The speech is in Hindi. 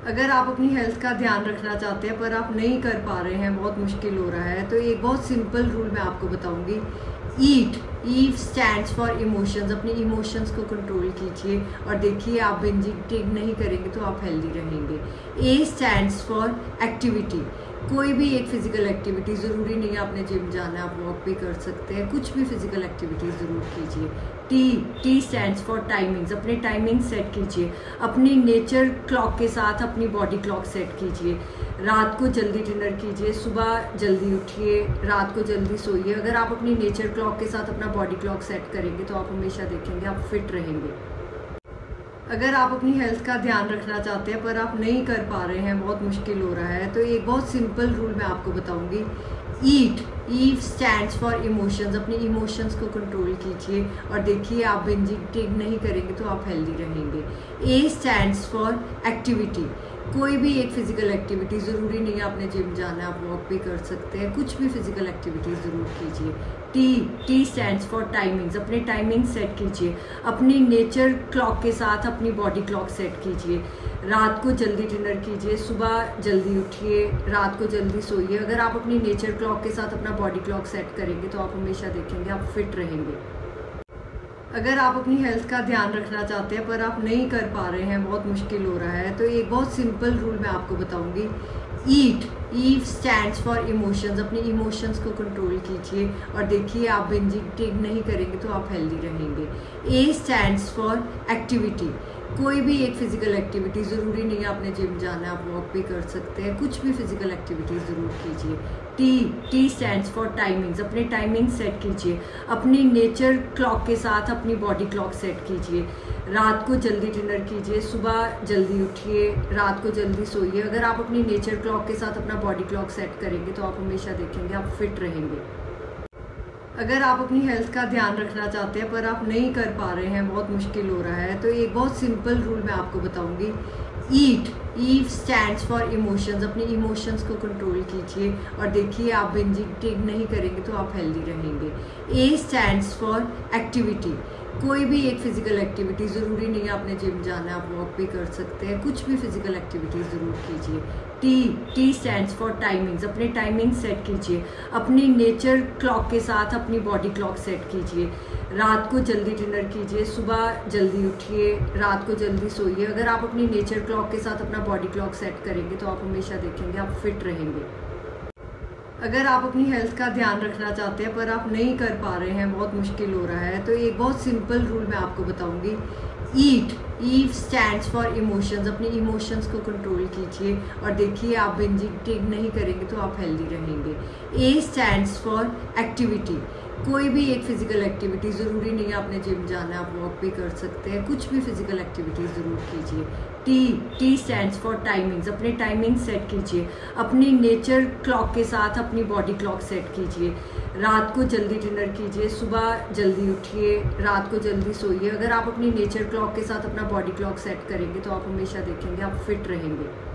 अगर आप अपनी हेल्थ का ध्यान रखना चाहते हैं पर आप नहीं कर पा रहे हैं, बहुत मुश्किल हो रहा है, तो एक बहुत सिंपल रूल मैं आपको बताऊंगी। ईट ईट स्टैंड्स फॉर इमोशंस। अपनी इमोशंस को कंट्रोल कीजिए और देखिए आप बिंज ईटिंग नहीं करेंगे तो आप हेल्दी रहेंगे। ए स्टैंड्स फॉर एक्टिविटी। कोई भी एक फिजिकल एक्टिविटी, ज़रूरी नहीं है आपने जिम जाना है, आप वॉक भी कर सकते हैं, कुछ भी फिजिकल एक्टिविटी ज़रूर कीजिए। T stands for timings. अपने टाइमिंग सेट कीजिए, अपनी नेचर क्लॉक के साथ अपनी बॉडी क्लॉक सेट कीजिए। रात को जल्दी डिनर कीजिए, सुबह जल्दी उठिए, रात को जल्दी सोइए। अगर आप अपनी नेचर क्लॉक के साथ अपना बॉडी क्लॉक सेट करेंगे तो आप हमेशा देखेंगे आप फिट रहेंगे। अगर आप अपनी हेल्थ का ध्यान रखना चाहते हैं पर आप नहीं कर पा रहे हैं, बहुत मुश्किल हो रहा है, तो एक बहुत सिंपल रूल मैं आपको बताऊंगी। ईट स्टैंड्स फॉर इमोशंस। अपनी इमोशंस को कंट्रोल कीजिए और देखिए आप बिंज ईटिंग नहीं करेंगे तो आप हेल्दी रहेंगे। ए स्टैंड्स फॉर एक्टिविटी। कोई भी एक फिजिकल एक्टिविटी, ज़रूरी नहीं है आपने जिम जाना है, आप वॉक भी कर सकते हैं, कुछ भी फिजिकल एक्टिविटी ज़रूर कीजिए। T stands for timings. अपने टाइमिंग सेट कीजिए, अपनी नेचर क्लॉक के साथ अपनी बॉडी क्लॉक सेट कीजिए। रात को जल्दी डिनर कीजिए, सुबह जल्दी उठिए, रात को जल्दी सोइए। अगर आप अपनी नेचर क्लॉक के साथ अपना बॉडी क्लॉक सेट करेंगे तो आप हमेशा देखेंगे आप फिट रहेंगे। अगर आप अपनी हेल्थ का ध्यान रखना चाहते हैं पर आप नहीं कर पा रहे हैं, बहुत मुश्किल हो रहा है, तो एक बहुत सिंपल रूल मैं आपको बताऊंगी। ईट स्टैंड्स फॉर इमोशंस। अपनी इमोशंस को कंट्रोल कीजिए और देखिए आप बिंज ईटिंग नहीं करेंगे तो आप हेल्दी रहेंगे। ए स्टैंड्स फॉर एक्टिविटी। कोई भी एक फिजिकल एक्टिविटी, ज़रूरी नहीं है आपने जिम जाना है, आप वॉक भी कर सकते हैं, कुछ भी फिजिकल एक्टिविटी ज़रूर कीजिए। T stands for timings. अपने टाइमिंग सेट कीजिए, अपनी नेचर क्लॉक के साथ अपनी बॉडी क्लॉक सेट कीजिए। रात को जल्दी डिनर कीजिए, सुबह जल्दी उठिए, रात को जल्दी सोइए। अगर आप अपनी नेचर क्लॉक के साथ अपना बॉडी क्लॉक सेट करेंगे तो आप हमेशा देखेंगे आप फिट रहेंगे। अगर आप अपनी हेल्थ का ध्यान रखना चाहते हैं पर आप नहीं कर पा रहे हैं, बहुत मुश्किल हो रहा है, तो एक बहुत सिंपल रूल मैं आपको बताऊंगी। ईट स्टैंड्स फॉर इमोशंस। अपनी इमोशंस को कंट्रोल कीजिए और देखिए आप बिंज ईटिंग नहीं करेंगे तो आप हेल्दी रहेंगे। ए स्टैंड्स फॉर एक्टिविटी। कोई भी एक फिजिकल एक्टिविटी, ज़रूरी नहीं है आपने जिम जाना है, आप वॉक भी कर सकते हैं, कुछ भी फिजिकल एक्टिविटी ज़रूर कीजिए। T stands for timings. अपने टाइमिंग सेट कीजिए, अपनी नेचर क्लॉक के साथ अपनी बॉडी क्लॉक सेट कीजिए। रात को जल्दी डिनर कीजिए, सुबह जल्दी उठिए, रात को जल्दी सोइए। अगर आप अपनी नेचर क्लॉक के साथ अपना बॉडी क्लॉक सेट करेंगे तो आप हमेशा देखेंगे आप फिट रहेंगे। अगर आप अपनी हेल्थ का ध्यान रखना चाहते हैं पर आप नहीं कर पा रहे हैं, बहुत मुश्किल हो रहा है, तो एक बहुत सिंपल रूल मैं आपको बताऊंगी। ईट स्टैंड्स फॉर इमोशंस। अपनी इमोशंस को कंट्रोल कीजिए और देखिए आप बिंज ईटिंग नहीं करेंगे तो आप हेल्दी रहेंगे। ए स्टैंड्स फॉर एक्टिविटी। कोई भी एक फिजिकल एक्टिविटी, ज़रूरी नहीं है आपने जिम जाना है, आप वॉक भी कर सकते हैं, कुछ भी फिजिकल एक्टिविटी ज़रूर कीजिए। T stands for timings. अपने टाइमिंग सेट कीजिए, अपनी नेचर क्लॉक के साथ अपनी बॉडी क्लॉक सेट कीजिए। रात को जल्दी डिनर कीजिए, सुबह जल्दी उठिए, रात को जल्दी सोइए। अगर आप अपनी नेचर क्लॉक के साथ अपना बॉडी क्लॉक सेट करेंगे तो आप हमेशा देखेंगे आप फिट रहेंगे।